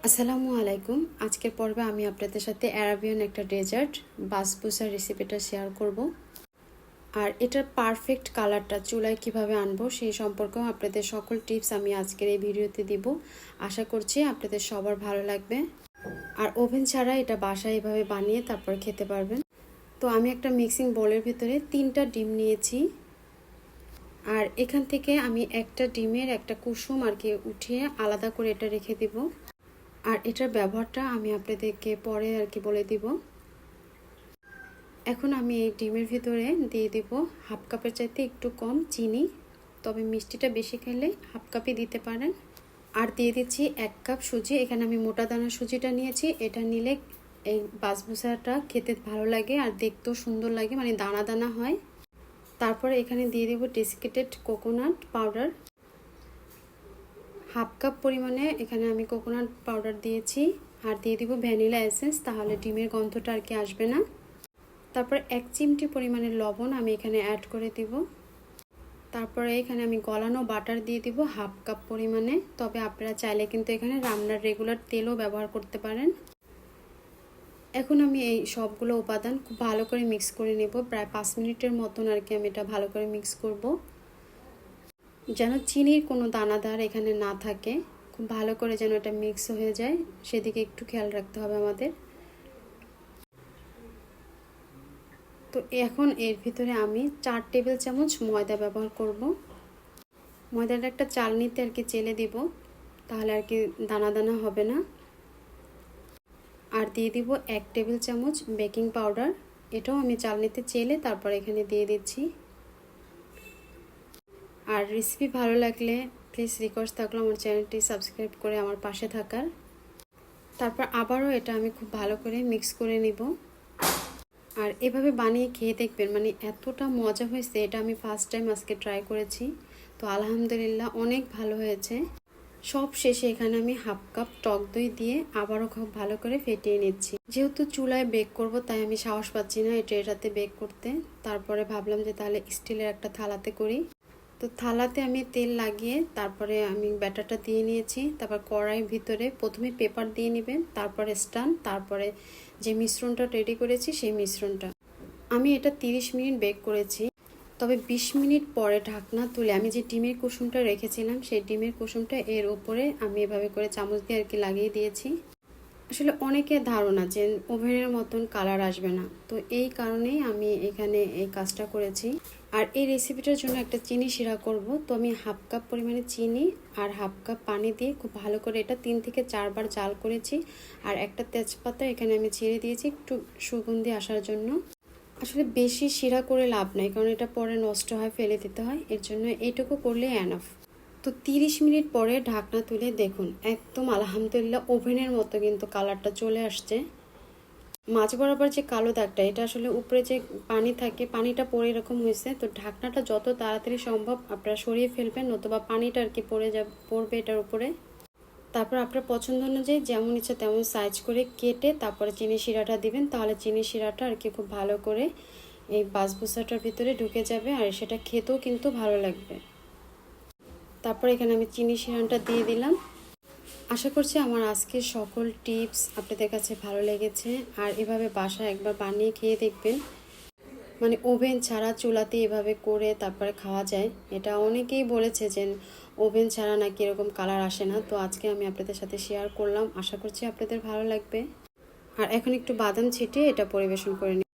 আসসালামু আলাইকুম। আজকের পর্বে আমি আপনাদের সাথে অ্যারাবিয়ান একটা ডেজার্ট বাসবুসার রেসিপিটা শেয়ার করব। আর এটার পারফেক্ট কালারটা চুলায় কিভাবে আনবো সেই সম্পর্কেও আপনাদের সকল টিপস আমি আজকের এই ভিডিওতে দিব। আশা করছি আপনাদের সবার ভালো লাগবে। আর ওভেন ছাড়া এটা বাসায় এভাবে বানিয়ে তারপর খেতে পারবেন। তো আমি একটা মিক্সিং বোলের ভিতরে 3টা ডিম নিয়েছি। আর এখান থেকে আমি একটা ডিমের একটা কুসুম আর কি উঠিয়ে আলাদা করে এটা রেখে দিব। আর এটার ব্যবহারটা আমি আপনাদেরকে পরে আর কি বলে দিব। এখন আমি এই ডিমের ভিতরে দিয়ে দিব হাফ কাপের চাইতে একটু কম চিনি, তবে মিষ্টিটা বেশি খেলে হাফ কাপই দিতে পারেন। আর দিয়ে দিচ্ছি 1 কাপ সুজি। এখানে আমি মোটা দানার সুজিটা নিয়েছি। এটা নিলে এই বাসবুসাটা খেতে ভালো লাগে আর দেখতেও সুন্দর লাগে, মানে দানা দানা হয়। তারপরে এখানে দিয়ে দেব desiccated coconut powder. Half cup পরিমাণে এখানে আমি কোকোনাট পাউডার দিয়েছি। আর দিয়ে দিব ভ্যানিলা এসেন্স, তাহলে ডিমের গন্ধটা আর কি আসবে না। তারপরে 1 চিমটি পরিমাণের লবণ আমি এখানে অ্যাড করে দিব। তারপরে এখানে আমি গলানো বাটার দিয়ে দিব হাফ কাপ পরিমাণে, তবে আপনারা চাইলে কিন্তু এখানে রান্নার রেগুলার তেলও ব্যবহার করতে পারেন। এখন আমি এই সবগুলো উপাদান খুব ভালো করে মিক্স করে নেব। প্রায় 5 মিনিটের মতন আর কি আমি এটা ভালো করে মিক্স করব, যেন চিনির কোনো দানাদার এখানে না থাকে। খুব ভালো করে যেন এটা মিক্স হয়ে যায়, সেদিকে একটু খেয়াল রাখতে হবে আমাদের। তো এখন এর ভিতরে আমি 4 টেবিল চামচ ময়দা ব্যবহার করব। ময়দাটা একটা চালনিতে আর কি চেলে দিব, তাহলে আর কি দানা দানা হবে না। আর দিয়ে দিব 1 টেবিল চামচ বেকিং পাউডার। এটাও আমি চালনিতে চেলে তারপর এখানে দিয়ে দিচ্ছি। আর রেসিপি ভালো লাগলে প্লিজ রিকোয়েস্ট থাকলো আমার চ্যানেলটি সাবস্ক্রাইব করে আমার পাশে থাকার। তারপর আবারও এটা আমি খুব ভালো করে মিক্স করে নিব। আর এভাবে বানিয়ে খেয়ে দেখবেন, মানে এতটা মজা হয়েছে। এটা আমি ফার্স্ট টাইম আজকে ট্রাই করেছি, তো আলহামদুলিল্লাহ অনেক ভালো হয়েছে। সব শেষে এখানে আমি হাফ কাপ টক দই দিয়ে আবারও খুব ভালো করে ফেটিয়ে নিচ্ছি। যেহেতু চুলায় বেক করব তাই আমি সাহস পাচ্ছি না এটাতে বেক করতে। তারপরে ভাবলাম যে তাহলে স্টিলের একটা থালাতে করি। তো থালাতে আমি তেল লাগিয়ে তারপরে আমি ব্যাটারটা দিয়ে নিয়েছি। তারপর কড়াইয়ের ভিতরে প্রথমে পেপার দিয়ে নেবেন, তারপরে স্টান, তারপরে যে মিশ্রণটা রেডি করেছি সেই মিশ্রণটা। আমি এটা 30 মিনিট বেক করেছি, তবে 20 মিনিট পরে ঢাকনা তুলে আমি যে ডিমের কুসুমটা রেখেছিলাম সেই ডিমের কুসুমটা এর উপরে আমি এভাবে করে চামচ দিয়ে আর কি লাগিয়ে দিয়েছি। আসলে অনেকের ধারণা যে ওভেনের মতন কালার আসবে না, তো এই কারণেই আমি এখানে এই কাজটা করেছি। আর এই রেসিপিটার জন্য একটা চিনি শিরা করব, তো আমি হাফ কাপ পরিমাণে চিনি আর হাফ কাপ পানি দিয়ে খুব ভালো করে এটা 3 থেকে 4 বার জাল করেছি। আর একটা তেজপাতা এখানে আমি ছেড়ে দিয়েছি একটু সুগন্ধি আসার জন্য। আসলে বেশি শিরা করে লাভ নাই, কারণ এটা পরে নষ্ট হয়, ফেলে দিতে হয়। এর জন্য এইটুকু করলে এনাফ। তো 30 মিনিট পরে ঢাকনা তুলে দেখুন, একদম আলহামদুলিল্লাহ ওভেনের মতো কিন্তু কালারটা চলে আসছে। মাঝ বরাবর যে কালো দাগটা, এটা আসলে উপরে যে পানি থাকে, পানিটা পড়ে এরকম হয়েছে। তো ঢাকনাটা যত তাড়াতাড়ি সম্ভব আপনারা সরিয়ে ফেলবেন, নতুবা পানিটা আর কি পড়বে এটার উপরে। তারপর আপনার পছন্দ অনুযায়ী যেমন ইচ্ছা তেমন সাইজ করে কেটে তারপরে চিনি শিরাটা দিবেন, তাহলে চিনি শিরাটা আর কি খুব ভালো করে এই বাসবুসাটার ভিতরে ঢুকে যাবে আর সেটা খেতেও কিন্তু ভালো লাগবে। তারপর এখানে আমি চিনি শিরাটা দিয়ে দিলাম। আশা করছি আমার আজকের সকল টিপস আপনাদের কাছে ভালো লেগেছে। আর এভাবে বাসায় একবার বানিয়ে খেয়ে দেখবেন, মানে ওভেন ছাড়া চুলাতে এভাবে করে তারপরে খাওয়া যায়। এটা অনেকেই বলেছে যে ওভেন ছাড়া নাকি এরকম কালার আসে না, তো আজকে আমি আপনাদের সাথে শেয়ার করলাম। আশা করছি আপনাদের ভালো লাগবে। আর এখন একটু বাদাম ছিটিয়ে এটা পরিবেশন করে নিই।